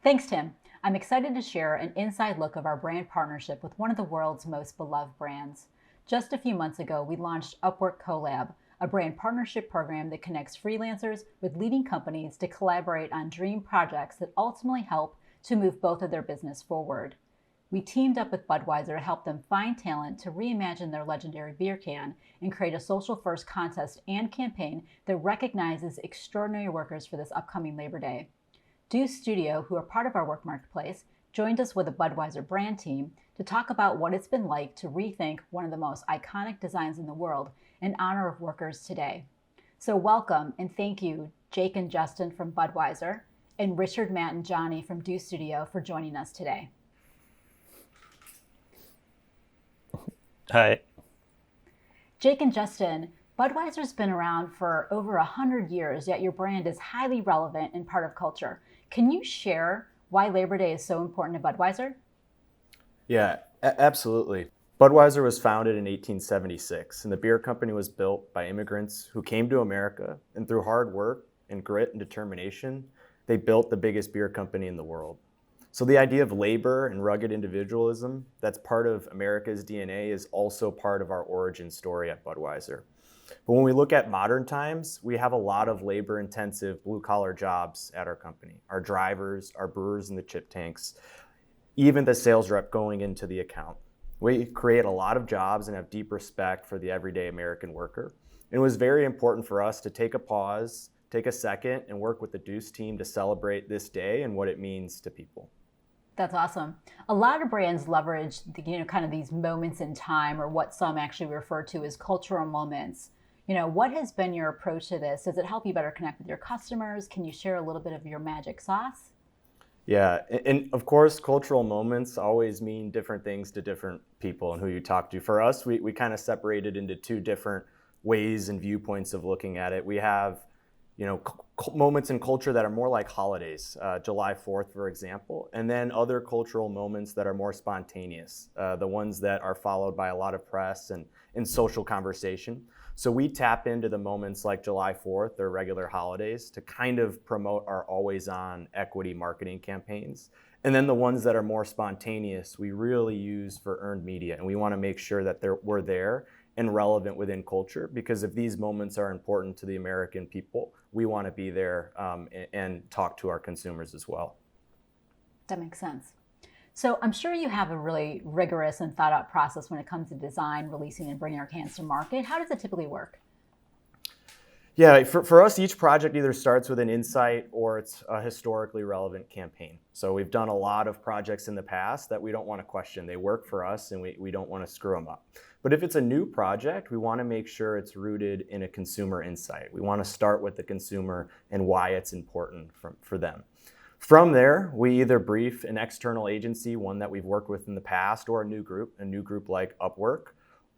Thanks, Tim. I'm excited to share an inside look of our brand partnership with one of the world's most beloved brands. Just a few months ago, we launched Upwork CoLab, a brand partnership program that connects freelancers with leading companies to collaborate on dream projects that ultimately help to move both of their business forward. We teamed up with Budweiser to help them find talent to reimagine their legendary beer can and create a social-first contest and campaign that recognizes extraordinary workers for this upcoming Labor Day. Deuce Studio, who are part of our work marketplace, joined us with a Budweiser brand team to talk about what it's been like to rethink one of the most iconic designs in the world in honor of workers today. So welcome and thank you, Jake and Justin from Budweiser, and Richard, Matt, and Johnny from Deuce Studio for joining us today. Hi. Jake and Justin, Budweiser's been around for over 100 years, yet your brand is highly relevant and part of culture. Can you share why Labor Day is so important to Budweiser? Yeah, absolutely. Budweiser was founded in 1876, and the beer company was built by immigrants who came to America, and through hard work and grit and determination, they built the biggest beer company in the world. So the idea of labor and rugged individualism, that's part of America's DNA, is also part of our origin story at Budweiser. But when we look at modern times, we have a lot of labor-intensive blue-collar jobs at our company. Our drivers, our brewers in the chip tanks, even the sales rep going into the account. We create a lot of jobs and have deep respect for the everyday American worker. And it was very important for us to take a pause, take a second, and work with the Deuce team to celebrate this day and what it means to people. That's awesome. A lot of brands leverage, kind of these moments in time, or what some actually refer to as cultural moments. What has been your approach to this? Does it help you better connect with your customers? Can you share a little bit of your magic sauce? Yeah, and of course, cultural moments always mean different things to different people and who you talk to. For us, we kind of separated into two different ways and viewpoints of looking at it. We have moments in culture that are more like holidays, July 4th, for example, and then other cultural moments that are more spontaneous, the ones that are followed by a lot of press and social conversation. So we tap into the moments like July 4th or regular holidays to kind of promote our always-on equity marketing campaigns. And then the ones that are more spontaneous, we really use for earned media, and we want to make sure that we're there and relevant within culture, because if these moments are important to the American people, we want to be there and talk to our consumers as well. That makes sense. So I'm sure you have a really rigorous and thought out process when it comes to design, releasing, and bringing our cans to market. How does it typically work? Yeah, for us, each project either starts with an insight or it's a historically relevant campaign. So we've done a lot of projects in the past that we don't want to question. They work for us and we don't want to screw them up. But if it's a new project, we want to make sure it's rooted in a consumer insight. We want to start with the consumer and why it's important for them. From there, we either brief an external agency, one that we've worked with in the past, or a new group like Upwork.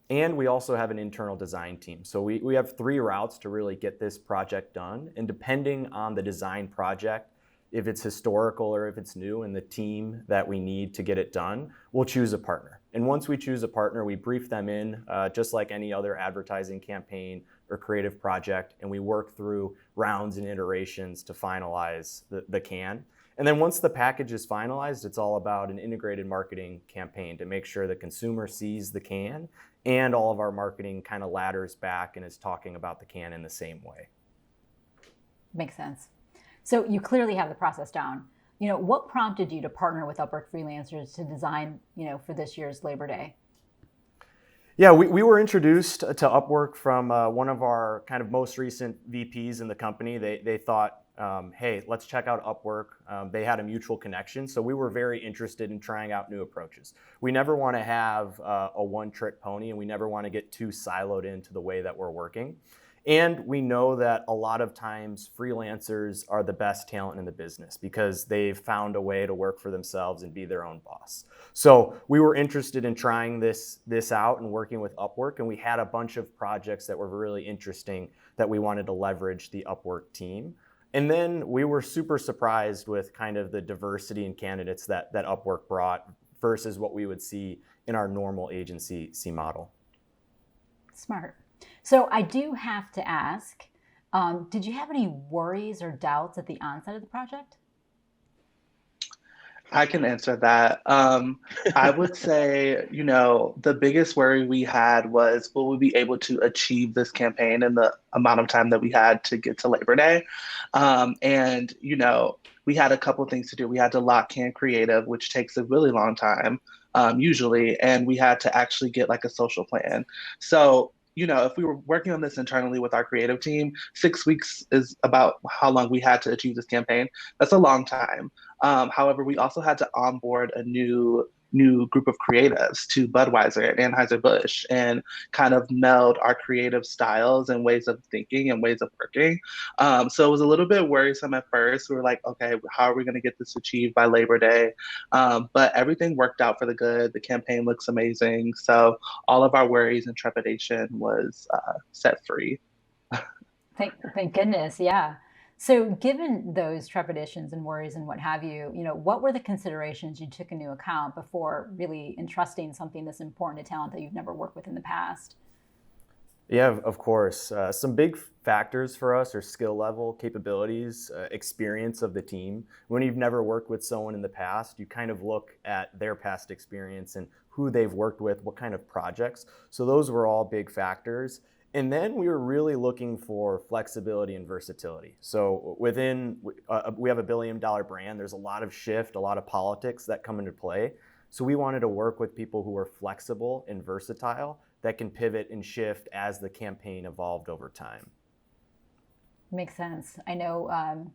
And we also have an internal design team. So we have three routes to really get this project done. And depending on the design project, if it's historical or if it's new, and the team that we need to get it done, we'll choose a partner. And once we choose a partner, we brief them in just like any other advertising campaign or creative project, and we work through rounds and iterations to finalize the can. And then once the package is finalized, it's all about an integrated marketing campaign to make sure the consumer sees the can, and all of our marketing kind of ladders back and is talking about the can in the same way. Makes sense. So you clearly have the process down. What prompted you to partner with Upwork freelancers to design, for this year's Labor Day? Yeah, we were introduced to Upwork from one of our kind of most recent VPs in the company. They thought, hey, let's check out Upwork. They had a mutual connection, so we were very interested in trying out new approaches. We never want to have a one-trick pony, and we never want to get too siloed into the way that we're working. And we know that a lot of times freelancers are the best talent in the business because they've found a way to work for themselves and be their own boss. So we were interested in trying this out and working with Upwork, and we had a bunch of projects that were really interesting that we wanted to leverage the Upwork team. And then we were super surprised with kind of the diversity in candidates that Upwork brought versus what we would see in our normal agency model. Smart. So I do have to ask, did you have any worries or doubts at the onset of the project? I can answer that. I would say, the biggest worry we had was, will we be able to achieve this campaign in the amount of time that we had to get to Labor Day? And, we had a couple things to do. We had to lock in creative, which takes a really long time, usually, and we had to actually get like a social plan. So, if we were working on this internally with our creative team, 6 weeks is about how long we had to achieve this campaign. That's a long time. However, we also had to onboard a new group of creatives to Budweiser and Anheuser-Busch and kind of meld our creative styles and ways of thinking and ways of working. So it was a little bit worrisome at first. We were like, okay, how are we going to get this achieved by Labor Day? But everything worked out for the good. The campaign looks amazing. So all of our worries and trepidation was set free. Thank goodness, yeah. So, given those trepidations and worries and what have you, what were the considerations you took into account before really entrusting something this important to talent that you've never worked with in the past? Yeah, of course. Some big factors for us are skill level, capabilities, experience of the team. When you've never worked with someone in the past, you kind of look at their past experience and who they've worked with, what kind of projects. So those were all big factors. And then we were really looking for flexibility and versatility. So we have $1 billion brand. There's a lot of shift, a lot of politics that come into play. So we wanted to work with people who are flexible and versatile that can pivot and shift as the campaign evolved over time. Makes sense. I know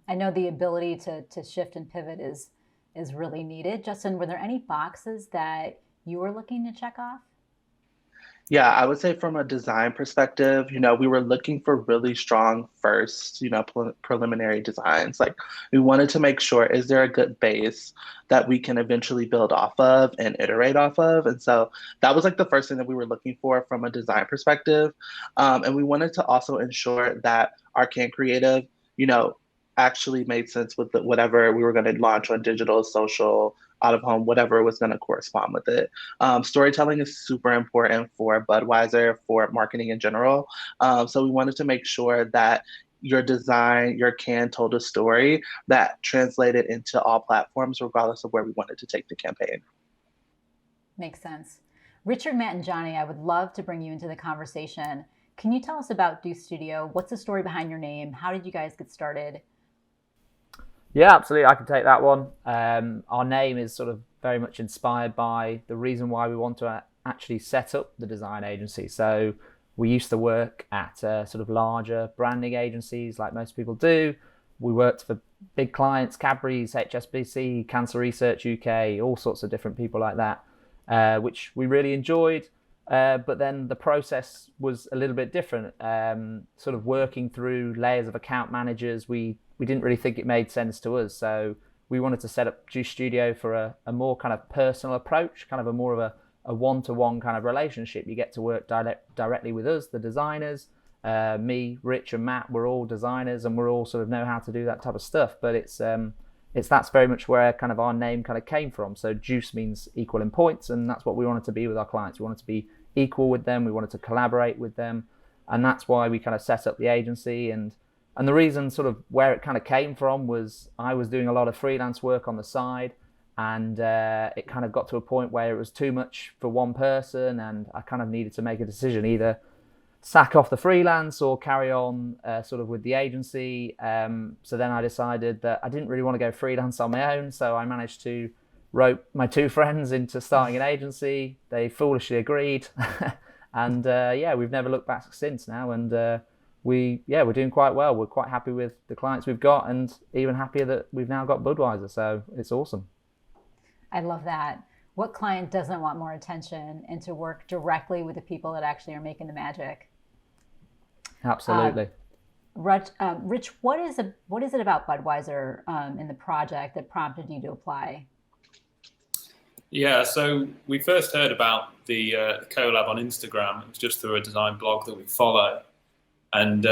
the ability to shift and pivot is really needed. Justin, were there any boxes that you were looking to check off? Yeah, I would say from a design perspective, we were looking for really strong first, preliminary designs. Like we wanted to make sure, is there a good base that we can eventually build off of and iterate off of? And so that was like the first thing that we were looking for from a design perspective. And we wanted to also ensure that our can creative, actually made sense with whatever we were going to launch on digital, social, out of home, whatever was going to correspond with it. Storytelling is super important for Budweiser, for marketing in general. So we wanted to make sure that your design, your can told a story that translated into all platforms, regardless of where we wanted to take the campaign. Makes sense. Richard, Matt, and Johnny, I would love to bring you into the conversation. Can you tell us about Deuce Studio? What's the story behind your name? How did you guys get started? Yeah, absolutely. I can take that one. Our name is sort of very much inspired by the reason why we want to actually set up the design agency. So we used to work at sort of larger branding agencies like most people do. We worked for big clients, Cadbury's, HSBC, Cancer Research UK, all sorts of different people like that, which we really enjoyed. But then the process was a little bit different. Sort of working through layers of account managers, we didn't really think it made sense to us. So we wanted to set up Deuce Studio for a more kind of personal approach, kind of a more of a one-to-one kind of relationship. You get to work directly with us, the designers. Me, Rich, and Matt, we're all designers, and we're all sort of know how to do that type of stuff. But that's very much where kind of our name kind of came from. So Deuce means equal in points, and that's what we wanted to be with our clients. We wanted to be equal with them. We wanted to collaborate with them, and that's why we kind of set up the agency. And the reason sort of where it kind of came from was I was doing a lot of freelance work on the side, and it kind of got to a point where it was too much for one person, and I kind of needed to make a decision, either sack off the freelance or carry on sort of with the agency. So then I decided that I didn't really want to go freelance on my own, so I managed to rope my two friends into starting an agency. They foolishly agreed, and we've never looked back since now, and we're doing quite well. We're quite happy with the clients we've got, and even happier that we've now got Budweiser. So it's awesome. I love that. What client doesn't want more attention and to work directly with the people that actually are making the magic? Absolutely. Rich, what is it about Budweiser in the project that prompted you to apply? Yeah, so we first heard about the CoLab on Instagram. It was just through a design blog that we follow. And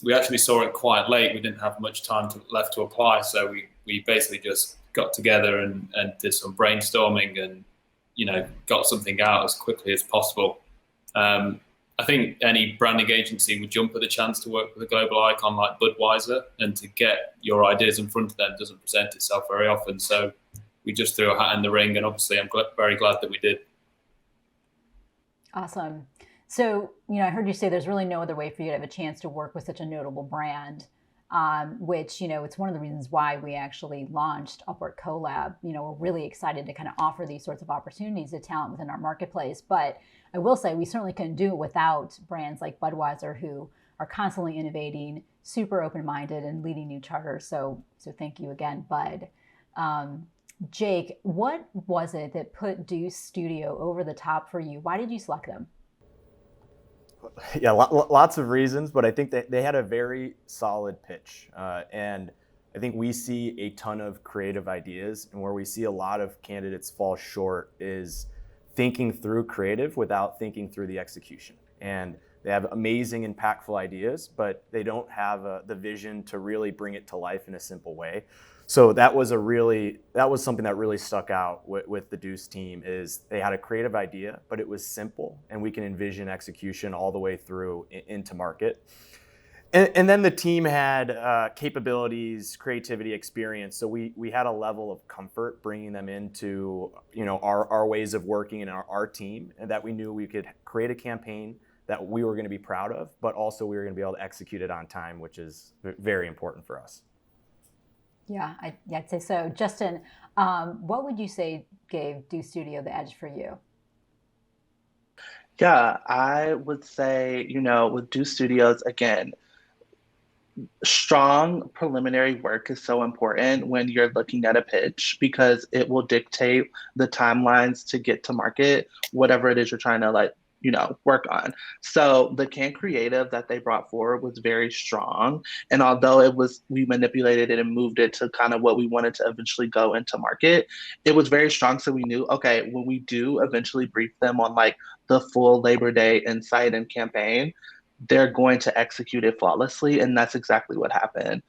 we actually saw it quite late. We didn't have much time left to apply. So we basically just got together and did some brainstorming and, got something out as quickly as possible. I think any branding agency would jump at the chance to work with a global icon like Budweiser, and to get your ideas in front of them doesn't present itself very often. So we just threw a hat in the ring, and obviously I'm very glad that we did. Awesome. So, I heard you say there's really no other way for you to have a chance to work with such a notable brand, which, it's one of the reasons why we actually launched Upwork CoLab. We're really excited to kind of offer these sorts of opportunities to talent within our marketplace. But I will say we certainly couldn't do it without brands like Budweiser, who are constantly innovating, super open-minded, and leading new charters. So thank you again, Bud. Jake, what was it that put Deuce Studio over the top for you? Why did you select them? Yeah, lots of reasons, but I think that they had a very solid pitch. And I think we see a ton of creative ideas, and where we see a lot of candidates fall short is thinking through creative without thinking through the execution. And they have amazing, impactful ideas, but they don't have the vision to really bring it to life in a simple way. So that was something that really stuck out with the Deuce team. Is they had a creative idea, but it was simple, and we can envision execution all the way through into market. And then the team had capabilities, creativity, experience. So we had a level of comfort bringing them into our ways of working and our team, and that we knew we could create a campaign that we were going to be proud of, but also we were going to be able to execute it on time, which is very important for us. Yeah, I'd say so. Justin, what would you say gave Deuce Studio the edge for you? Yeah, I would say, with Deuce Studios, again, strong preliminary work is so important when you're looking at a pitch, because it will dictate the timelines to get to market, whatever it is you're trying to work on. So the can creative that they brought forward was very strong. And although we manipulated it and moved it to kind of what we wanted to eventually go into market, it was very strong. So we knew, okay, when we do eventually brief them on the full Labor Day insight and campaign, they're going to execute it flawlessly. And that's exactly what happened.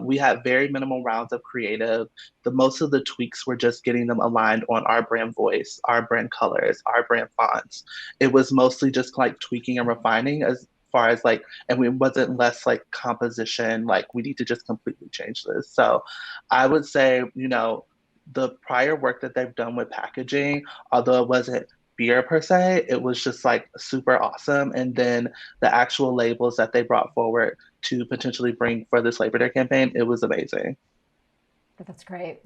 We had very minimal rounds of creative. Most of the tweaks were just getting them aligned on our brand voice, our brand colors, our brand fonts. It was mostly just tweaking and refining as far as and it wasn't less composition, we need to just completely change this. So I would say, the prior work that they've done with packaging, although it wasn't beer per se, it was just super awesome. And then the actual labels that they brought forward to potentially bring for this Labor Day campaign, it was amazing. That's great.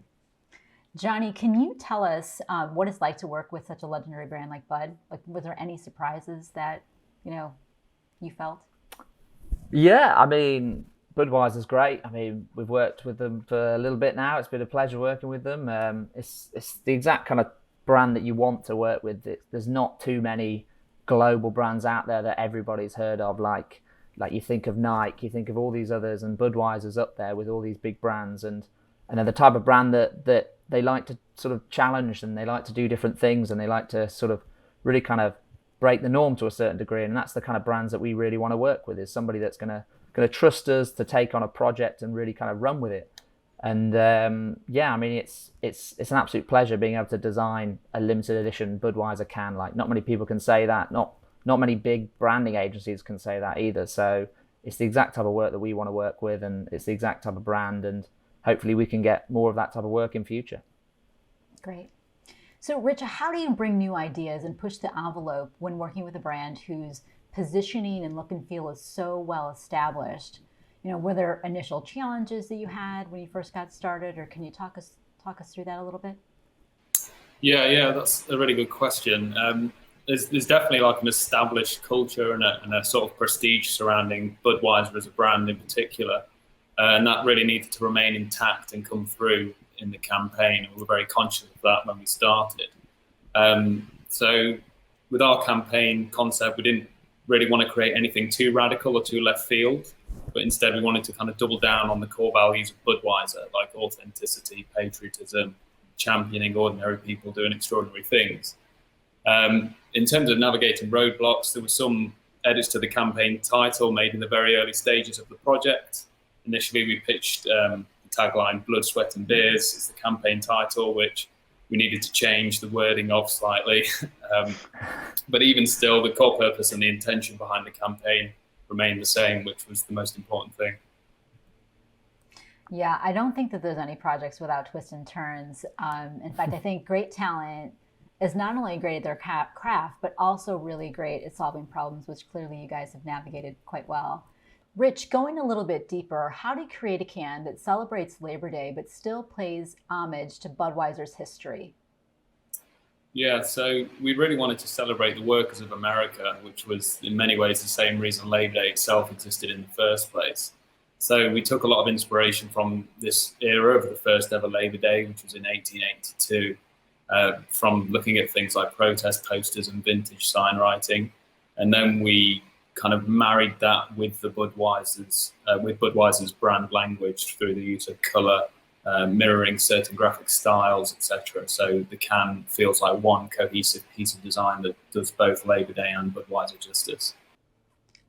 Johnny, can you tell us what it's like to work with such a legendary brand like Bud? Was there any surprises that you felt? Yeah, I mean, Budweiser's great. I mean, we've worked with them for a little bit now. It's been a pleasure working with them. It's the exact kind of brand that you want to work with. There's not too many global brands out there that everybody's heard of, like you think of Nike, you think of all these others, and Budweiser's up there with all these big brands, and they're the type of brand that they like to sort of challenge, and they like to do different things, and they like to sort of really kind of break the norm to a certain degree. And that's the kind of brands that we really want to work with, is somebody that's going to trust us to take on a project and really kind of run with it. And I mean, it's an absolute pleasure being able to design a limited edition Budweiser can. Not many people can say that. Not many big branding agencies can say that either. So it's the exact type of work that we want to work with, and it's the exact type of brand, and hopefully we can get more of that type of work in future. Great. So Rich, how do you bring new ideas and push the envelope when working with a brand whose positioning and look and feel is so well established? Were there initial challenges that you had when you first got started, or can you talk us through that a little bit? Yeah, that's a really good question. There's definitely an established culture and a sort of prestige surrounding Budweiser as a brand in particular, and that really needed to remain intact and come through in the campaign. We were very conscious of that when we started. So with our campaign concept, we didn't really want to create anything too radical or too left field, but instead we wanted to kind of double down on the core values of Budweiser, like authenticity, patriotism, championing ordinary people doing extraordinary things. In terms of navigating roadblocks, there were some edits to the campaign title made in the very early stages of the project. Initially, we pitched the tagline "Blood, Sweat and Beers" as the campaign title, which we needed to change the wording of slightly. But even still, the core purpose and the intention behind the campaign remained the same, which was the most important thing. Yeah, I don't think that there's any projects without twists and turns. In fact, I think great talent is not only great at their craft, but also really great at solving problems, which clearly you guys have navigated quite well. Rich, going a little bit deeper, how do you create a can that celebrates Labor Day but still pays homage to Budweiser's history? Yeah, so we really wanted to celebrate the workers of America, which was in many ways the same reason Labor Day itself existed in the first place. So we took a lot of inspiration from this era of the first ever Labor Day, which was in 1882, from looking at things like protest posters and vintage sign writing. And then we kind of married that with the Budweiser's brand language through the use of color, mirroring certain graphic styles, etc. So the can feels like one cohesive piece of design that does both Labor Day and Budweiser justice.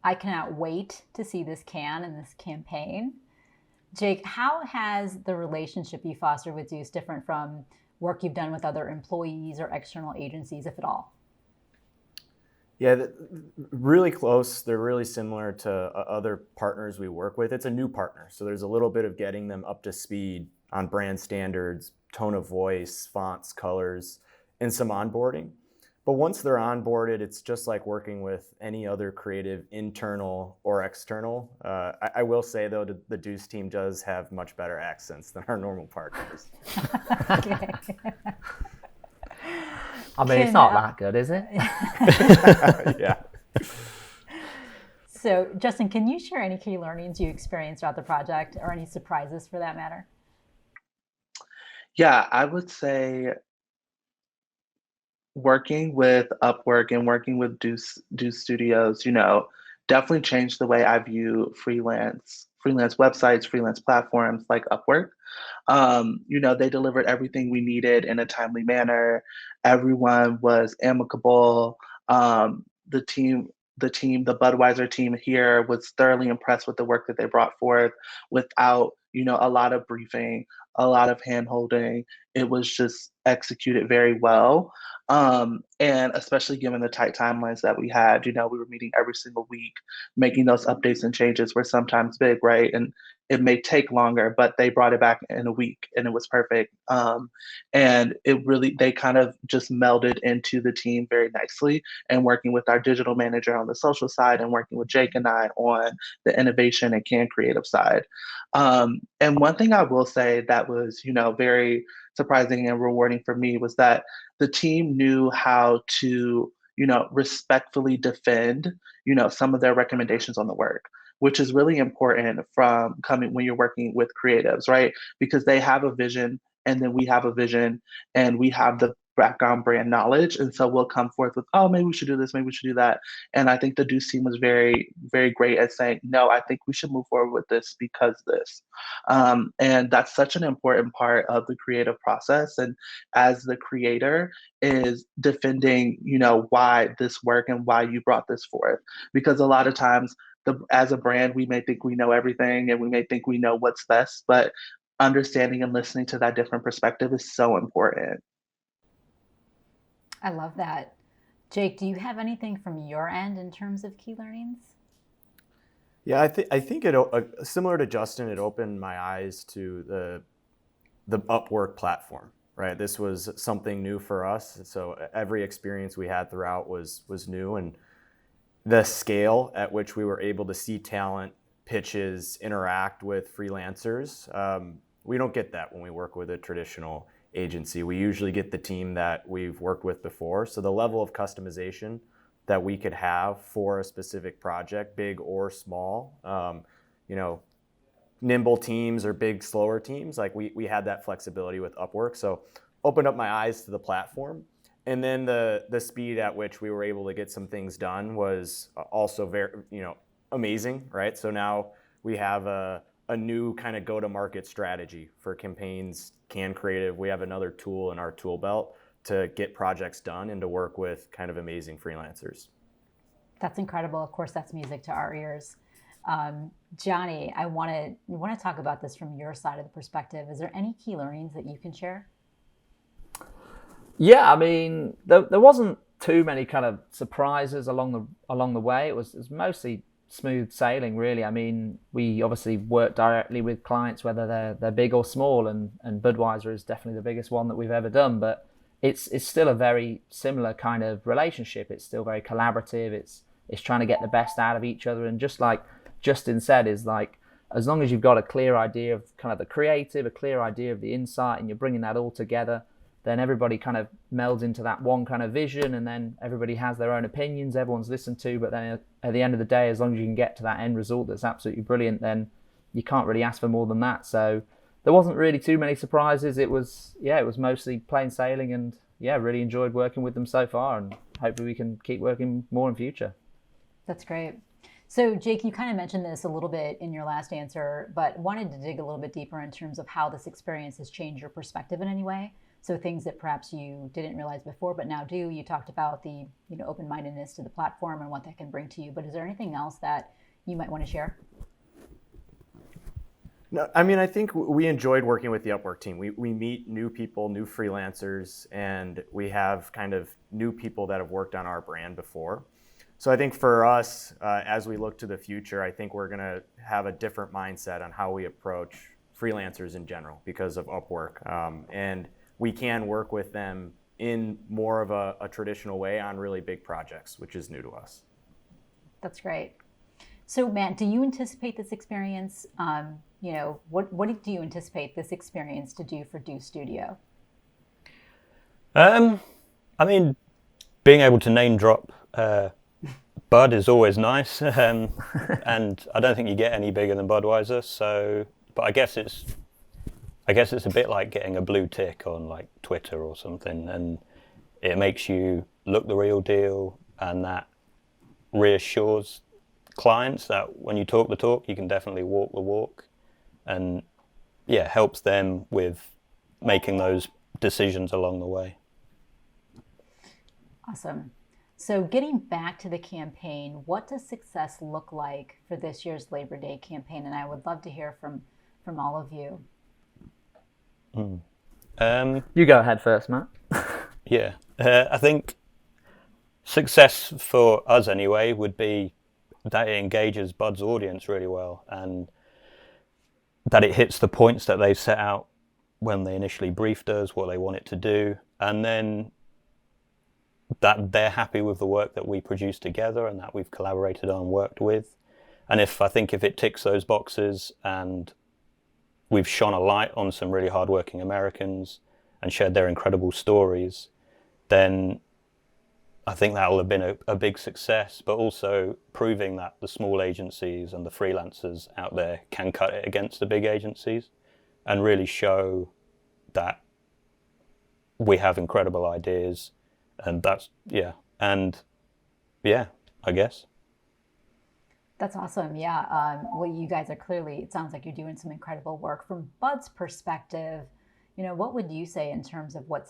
I cannot wait to see this can and this campaign. Jake, how has the relationship you fostered with Zeus different from work you've done with other employees or external agencies, if at all? Yeah, really close. They're really similar to other partners we work with. It's a new partner, so there's a little bit of getting them up to speed on brand standards, tone of voice, fonts, colors, and some onboarding. But once they're onboarded, it's just like working with any other creative, internal or external. I will say, though, the Deuce team does have much better accents than our normal partners. Okay. I mean, it's not that good, is it? Yeah. So, Justin, can you share any key learnings you experienced throughout the project, or any surprises for that matter? Yeah, I would say working with Upwork and working with Deuce Studios, definitely changed the way I view freelance websites, freelance platforms like Upwork. They delivered everything we needed in a timely manner. Everyone was amicable. The Budweiser team here was thoroughly impressed with the work that they brought forth without, a lot of briefing, a lot of hand holding. It was just executed very well. And especially given the tight timelines that we had, we were meeting every single week, making those updates and changes were sometimes big, right? And it may take longer, but they brought it back in a week and it was perfect. And they kind of just melded into the team very nicely, and working with our digital manager on the social side and working with Jake and I on the innovation and can creative side. And one thing I will say that was, very surprising and rewarding for me was that the team knew how to, respectfully defend, some of their recommendations on the work, which is really important from coming when you're working with creatives, right? Because they have a vision, and then we have a vision, and we have the background brand knowledge. And so we'll come forth with, oh, maybe we should do this, maybe we should do that. And I think the Deuce team was very, very great at saying, no, I think we should move forward with this because this. And that's such an important part of the creative process. And as the creator is defending, why this work and why you brought this forth. Because a lot of times, as a brand, we may think we know everything and we may think we know what's best, but understanding and listening to that different perspective is so important. I love that. Jake, do you have anything from your end in terms of key learnings? Yeah, I think it similar to Justin, it opened my eyes to the Upwork platform. Right, this was something new for us, so every experience we had throughout was new, and the scale at which we were able to see talent, pitches, interact with freelancers, we don't get that when we work with a traditional agency. We usually get the team that we've worked with before. So the level of customization that we could have for a specific project, big or small, nimble teams or big, slower teams, like we had that flexibility with Upwork. So opened up my eyes to the platform. And then the speed at which we were able to get some things done was also very, amazing, right? So now we have a new kind of go-to-market strategy for campaigns, can creative. We have another tool in our tool belt to get projects done and to work with kind of amazing freelancers. That's incredible. Of course, that's music to our ears. Johnny, I want to talk about this from your side of the perspective. Is there any key learnings that you can share? Yeah, I mean, there wasn't too many kind of surprises along the way. It was mostly smooth sailing, really. I mean, we obviously work directly with clients, whether they're big or small, and Budweiser is definitely the biggest one that we've ever done. But it's still a very similar kind of relationship. It's still very collaborative. It's trying to get the best out of each other. And just like Justin said, is like, as long as you've got a clear idea of kind of the creative, a clear idea of the insight, and you're bringing that all together, then everybody kind of melds into that one kind of vision, and then everybody has their own opinions, everyone's listened to, but then at the end of the day, as long as you can get to that end result that's absolutely brilliant, then you can't really ask for more than that. So there wasn't really too many surprises. It was mostly plain sailing, and really enjoyed working with them so far, and hopefully we can keep working more in future. That's great. So Jake, you kind of mentioned this a little bit in your last answer, but wanted to dig a little bit deeper in terms of how this experience has changed your perspective in any way. So things that perhaps you didn't realize before, but now do. You talked about the open-mindedness to the platform and what that can bring to you. But is there anything else that you might want to share? No, I mean, I think we enjoyed working with the Upwork team. We meet new people, new freelancers, and we have kind of new people that have worked on our brand before. So I think for us, as we look to the future, I think we're going to have a different mindset on how we approach freelancers in general because of Upwork. And we can work with them in more of a traditional way on really big projects, which is new to us. That's great. So Matt, do you anticipate this experience, what do you anticipate this experience to do for Deuce Studio? I mean, being able to name drop Bud is always nice, and I don't think you get any bigger than Budweiser. So, but I guess it's a bit like getting a blue tick on like Twitter or something, and it makes you look the real deal, and that reassures clients that when you talk the talk, you can definitely walk the walk, and helps them with making those decisions along the way. Awesome. So getting back to the campaign, what does success look like for this year's Labor Day campaign? And I would love to hear from all of you. You go ahead first, Matt. I think success for us anyway would be that it engages Bud's audience really well, and that it hits the points that they've set out when they initially briefed us, what they want it to do, and then that they're happy with the work that we produce together and that we've collaborated on and worked with. And if it ticks those boxes, and we've shone a light on some really hardworking Americans and shared their incredible stories, then I think that will have been a big success, but also proving that the small agencies and the freelancers out there can cut it against the big agencies and really show that we have incredible ideas. And that's, I guess. That's awesome. Yeah. Well, you guys are clearly, it sounds like you're doing some incredible work. From Bud's perspective, what would you say in terms of what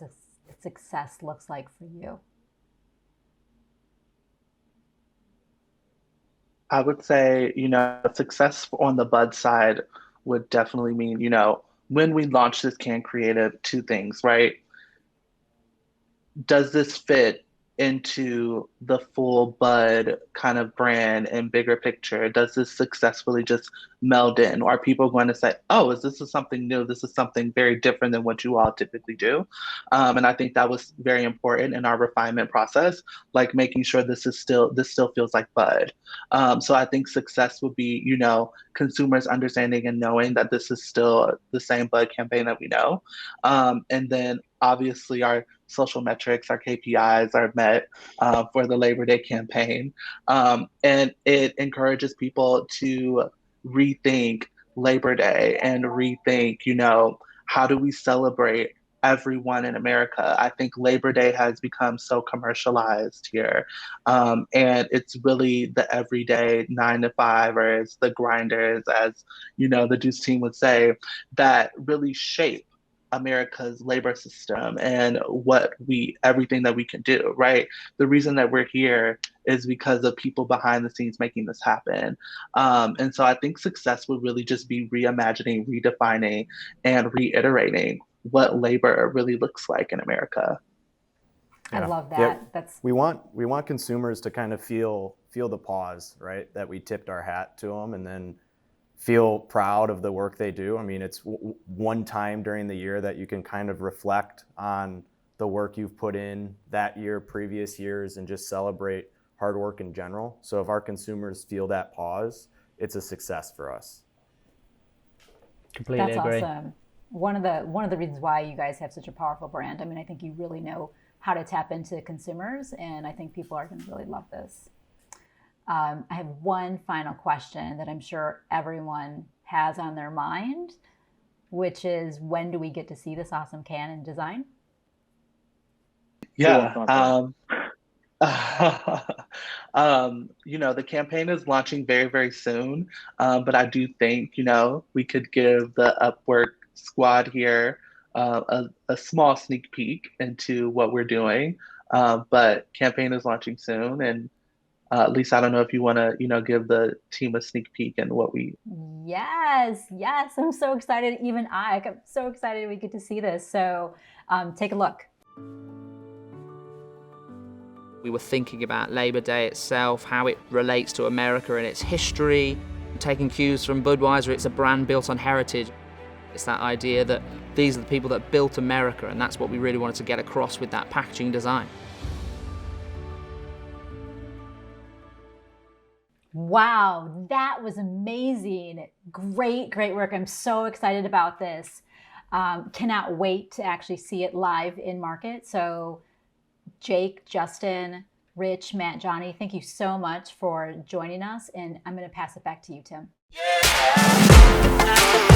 success looks like for you? I would say, success on the Bud side would definitely mean, when we launch this Can Creative, two things, right? Does this fit into the full Bud kind of brand and bigger picture? Does this successfully just meld in? Or are people going to say, oh, this is something new? This is something very different than what you all typically do. And I think that was very important in our refinement process, like making sure this still feels like Bud. So I think success would be, consumers understanding and knowing that this is still the same Bud campaign that we know. And then obviously our social metrics, our KPIs are met for the Labor Day campaign. And it encourages people to rethink Labor Day and rethink, how do we celebrate everyone in America? I think Labor Day has become so commercialized here. And it's really the everyday 9 to 5ers, the grinders, as, the Deuce team would say, that really shape America's labor system and everything that we can do, right? The reason that we're here is because of people behind the scenes making this happen. And so I think success would really just be reimagining, redefining, and reiterating what labor really looks like in America. I love that. Yeah. That's we want consumers to kind of feel the pause, right? That we tipped our hat to them, and then feel proud of the work they do. I mean, it's one time during the year that you can kind of reflect on the work you've put in that year, previous years, and just celebrate hard work in general. So if our consumers feel that pause, it's a success for us. Completely agree. That's awesome. One of the reasons why you guys have such a powerful brand. I mean, I think you really know how to tap into consumers, and I think people are going to really love this. I have one final question that I'm sure everyone has on their mind, which is, when do we get to see this awesome can in design? Yeah. The campaign is launching very, very soon. But I do think, we could give the Upwork squad here a small sneak peek into what we're doing. But campaign is launching soon, and Lisa, I don't know if you want to, give the team a sneak peek in what we. Yes, I'm so excited. Even I'm so excited we get to see this. So take a look. We were thinking about Labor Day itself, how it relates to America and its history. Taking cues from Budweiser, it's a brand built on heritage. It's that idea that these are the people that built America, and that's what we really wanted to get across with that packaging design. Wow, that was amazing. Great work. I'm so excited about this. Cannot wait to actually see it live in market. So Jake, Justin, Rich, Matt, Johnny, thank you so much for joining us. And I'm going to pass it back to you, Tim. Yeah.